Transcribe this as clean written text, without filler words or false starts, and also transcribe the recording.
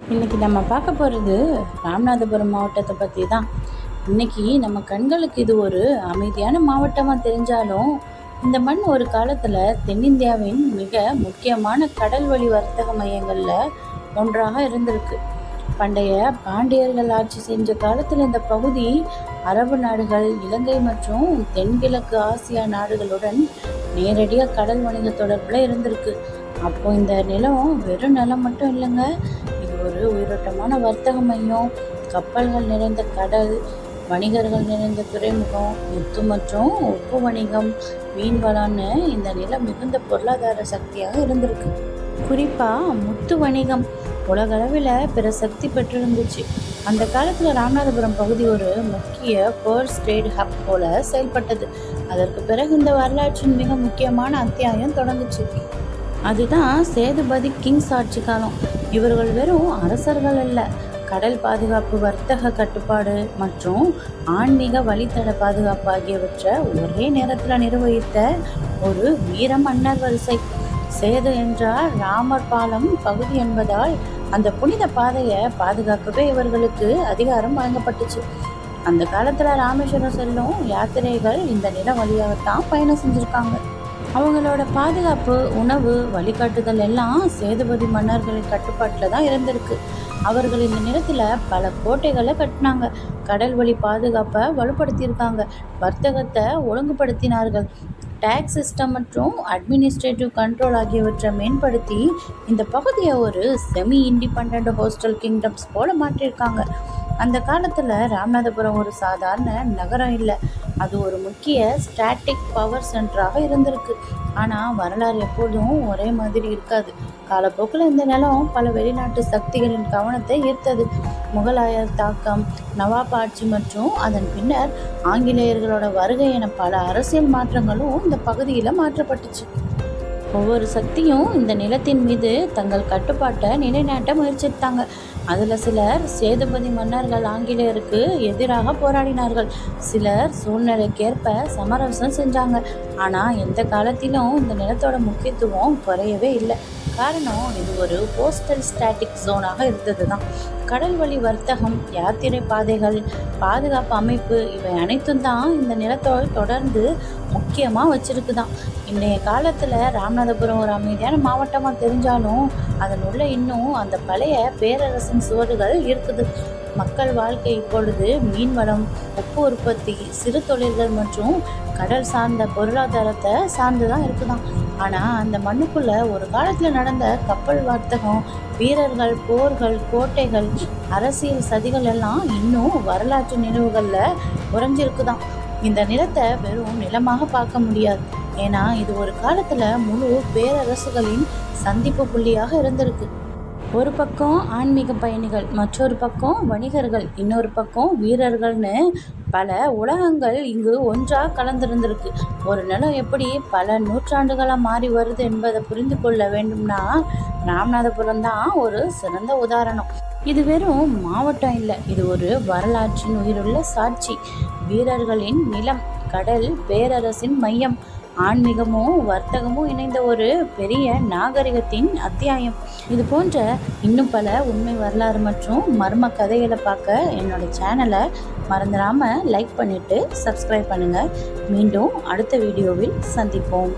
இன்றைக்கி நம்ம பார்க்க போகிறது ராமநாதபுரம் மாவட்டத்தை பற்றி தான். இன்றைக்கி நம்ம கண்களுக்கு இது ஒரு அமைதியான மாவட்டமாக தெரிஞ்சாலும், இந்த மண் ஒரு காலத்தில் தென்னிந்தியாவின் மிக முக்கியமான கடல் வழி வர்த்தக மையங்களில் ஒன்றாக இருந்திருக்கு. பண்டைய பாண்டியர்கள் ஆட்சி செஞ்ச காலத்தில் இந்த பகுதி அரபு நாடுகள், இலங்கை மற்றும் தென்கிழக்கு ஆசியா நாடுகளுடன் நேரடியாக கடல் வணிக தொடர்பில் இருந்திருக்கு. அப்போ இந்த நிலம் வெறும் நிலம் மட்டும் இல்லைங்க, இது ஒரு உயிரோட்டமான வர்த்தக மையம், கப்பல்கள் நிறைந்த கடல், வணிகர்கள் நிறைந்த துறைமுகம், முத்து மற்றும் உப்பு வணிகம், மீன் வளம்னு இந்த நிலம் மிகுந்த பொருளாதார சக்தியாக இருந்திருக்கு. குறிப்பாக முத்து வணிகம் உலகளவில் பிற சக்தி பெற்றிருந்துச்சு. அந்த காலத்தில் ராமநாதபுரம் பகுதி ஒரு முக்கிய பேர்ஸ் ட்ரேட் ஹப் போல செயல்பட்டது. அதற்கு பிறகு இந்த வரலாற்றின் மிக முக்கியமான அத்தியாயம் தொடங்குச்சு. அதுதான் சேதுபதி கிங்ஸ் ஆட்சி காலம். இவர்கள் வெறும் அரசர்கள் அல்ல, கடல் பாதுகாப்பு, வர்த்தக கட்டுப்பாடு மற்றும் ஆன்மீக வழித்தட பாதுகாப்பு ஆகியவற்றை ஒரே நேரத்தில் நிர்வகித்த ஒரு வீர மன்னர் வரிசை. சேது என்றால் ராமர் பாலம் பகுதி என்பதால் அந்த புனித பாதையை பாதுகாக்கவே இவர்களுக்கு அதிகாரம் வழங்கப்பட்டுச்சு. அந்த காலத்தில் ராமேஸ்வரம் செல்லும் யாத்திரைகள் இந்த நில வழியாகத்தான் பயணம் செஞ்சுருக்காங்க. அவங்களோட பாதுகாப்பு, உணவு, வழிகாட்டுதல் எல்லாம் சேதுபதி மன்னர்களின் கட்டுப்பாட்டில் தான் இருந்திருக்கு. அவர்கள் இந்த நிலத்தில் பல கோட்டைகளை கட்டினாங்க, கடல் வழி பாதுகாப்பை வலுப்படுத்தியிருக்காங்க, வர்த்தகத்தை ஒழுங்குபடுத்தினார்கள், டேக்ஸ் சிஸ்டம் மற்றும் அட்மினிஸ்ட்ரேட்டிவ் கண்ட்ரோல் ஆகியவற்றை மேம்படுத்தி இந்த பகுதியை ஒரு செமி இண்டிபெண்ட் ஹோஸ்டல் கிங்டம்ஸ் போல மாற்றியிருக்காங்க. அந்த காலத்தில் ராமநாதபுரம் ஒரு சாதாரண நகரம் இல்லை, அது ஒரு முக்கிய ஸ்டாட்டிக் பவர் சென்டராக இருந்திருக்கு. ஆனால் வரலாறு எப்போதும் ஒரே மாதிரி இருக்காது. காலப்போக்கில் இந்த நிலம் பல வெளிநாட்டு சக்திகளின் கவனத்தை ஈர்த்தது. முகலாயர் தாக்கம், நவாப் ஆட்சி மற்றும் அதன் பின்னர் ஆங்கிலேயர்களோட வருகை என பல அரசியல் மாற்றங்களும் இந்த பகுதியில் மாற்றப்பட்டுச்சு. ஒவ்வொரு சக்தியும் இந்த நிலத்தின் மீது தங்கள் கட்டுப்பாட்டை நிலைநாட்ட முயற்சித்தாங்க. அதில் சிலர் சேதுபதி மன்னர்கள் ஆங்கிலேயருக்கு எதிராக போராடினார்கள், சிலர் சூழ்நிலைக்கேற்ப சமரசம் செஞ்சாங்க. ஆனால் எந்த காலத்திலும் இந்த நிலத்தோட முக்கியத்துவம் குறையவே இல்லை. காரணம், இது ஒரு கோஸ்டல் ஸ்டாட்டிக் ஜோனாக இருந்தது தான். கடல் வழி வர்த்தகம், யாத்திரை பாதைகள், பாதுகாப்பு அமைப்பு, இவை அனைத்தும் தான் இந்த நிலத்தோடு தொடர்ந்து முக்கியமாக வச்சுருக்குதான். இன்றைய காலத்தில் ராமநாதபுரம் ஒரு அமைதியான மாவட்டமாக தெரிஞ்சாலும் அதன் உள்ள இன்னும் அந்த பழைய பேரரசின் சுவடுகள் இருக்குது. மக்கள் வாழ்க்கை இப்பொழுது மீன்வளம், உப்பு உற்பத்தி, சிறு தொழில்கள் மற்றும் கடல் சார்ந்த பொருளாதாரத்தை சார்ந்து தான் இருக்குதான். ஆனால் அந்த மண்ணுக்குள்ளே ஒரு காலத்தில் நடந்த கப்பல் வர்த்தகம், வீரர்கள், போர்கள், கோட்டைகள், அரசியல் சதிகள் எல்லாம் இன்னும் வரலாற்று நினைவுகளில் உறைஞ்சிருக்குதான். இந்த நிலத்தை வெறும் நிலமாக பார்க்க முடியாது, ஏன்னா இது ஒரு காலத்தில் முழு பேரரசுகளின் சந்திப்பு புள்ளியாக இருந்திருக்கு. ஒரு பக்கம் ஆன்மீக பயணிகள், மற்றொரு பக்கம் வணிகர்கள், இன்னொரு பக்கம் வீரர்கள்னு பல உலகங்கள் இங்கு ஒன்றாக கலந்திருந்திருக்கு. ஒரு நிலம் எப்படி பல நூற்றாண்டுகளாக மாறி வருது என்பதை புரிந்து கொள்ள வேண்டும்னா ராமநாதபுரம் தான் ஒரு சிறந்த உதாரணம். இது வெறும் மாவட்டம் இல்லை, இது ஒரு வரலாற்றின் உயிருள்ள சாட்சி. வீரர்களின் நிலம், கடல், பேரரசின் மையம், ஆன்மீகமும் வர்த்தகமும் இணைந்த ஒரு பெரிய நாகரிகத்தின் அத்தியாயம். இது போன்ற இன்னும் பல உண்மை வரலாறு மற்றும் மர்ம கதைகளை பார்க்க என்னோட சேனலை மறந்துடாமல் லைக் பண்ணிவிட்டு சப்ஸ்கிரைப் பண்ணுங்கள். மீண்டும் அடுத்த வீடியோவில் சந்திப்போம்.